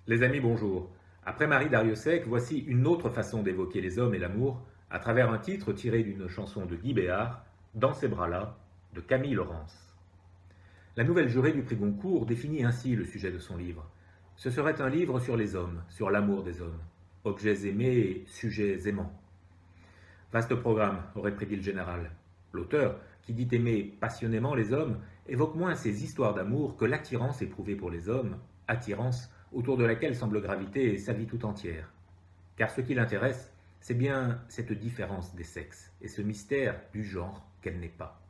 Les amis, bonjour. Après Marie Dariussec, voici une autre façon d'évoquer les hommes et l'amour à travers un titre tiré d'une chanson de Guy Béard, Dans ces bras-là, de Camille Laurence. La nouvelle jurée du prix Goncourt définit ainsi le sujet de son livre. Ce serait un livre sur les hommes, sur l'amour des hommes. Objets aimés et sujets aimants. Vaste programme, aurait prédit le général. L'auteur, qui dit aimer passionnément les hommes, évoque moins ces histoires d'amour que l'attirance éprouvée pour les hommes, attirance autour de laquelle semble graviter sa vie tout entière. Car ce qui l'intéresse, c'est bien cette différence des sexes et ce mystère du genre qu'elle n'est pas.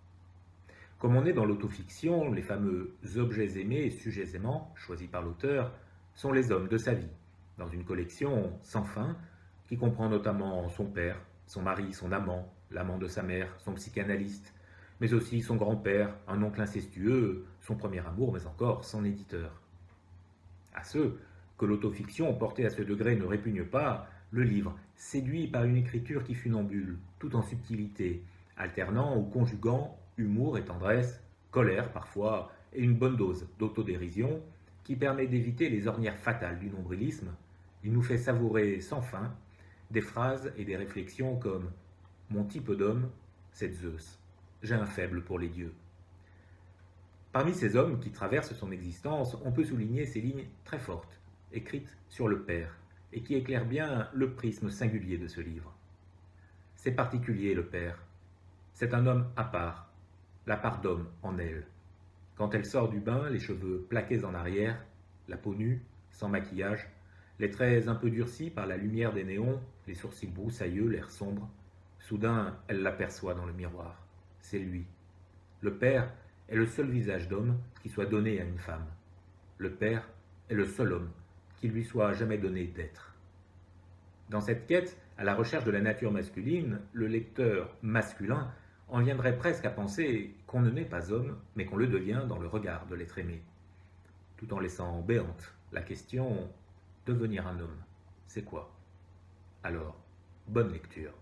Comme on est dans l'autofiction, les fameux objets aimés et sujets aimants, choisis par l'auteur, sont les hommes de sa vie, dans une collection sans fin qui comprend notamment son père, son mari, son amant, l'amant de sa mère, son psychanalyste, mais aussi son grand-père, un oncle incestueux, son premier amour, mais encore son éditeur. À ceux que l'autofiction portée à ce degré ne répugne pas, le livre, séduit par une écriture qui funambule, tout en subtilité, alternant ou conjuguant humour et tendresse, colère parfois, et une bonne dose d'autodérision, qui permet d'éviter les ornières fatales du nombrilisme, il nous fait savourer sans fin des phrases et des réflexions comme Mon type d'homme, c'est Zeus. J'ai un faible pour les dieux. Parmi ces hommes qui traversent son existence, on peut souligner ces lignes très fortes, écrites sur le père, et qui éclairent bien le prisme singulier de ce livre. C'est particulier le père. C'est un homme à part, la part d'homme en elle. Quand elle sort du bain, les cheveux plaqués en arrière, la peau nue, sans maquillage, les traits un peu durcis par la lumière des néons, les sourcils broussailleux, l'air sombre, soudain elle l'aperçoit dans le miroir. C'est lui. Le père est le seul visage d'homme qui soit donné à une femme. Le père est le seul homme qui lui soit jamais donné d'être. Dans cette quête, à la recherche de la nature masculine, le lecteur masculin en viendrait presque à penser qu'on ne naît pas homme, mais qu'on le devient dans le regard de l'être aimé, tout en laissant béante la question « devenir un homme, c'est quoi ?» Alors, bonne lecture.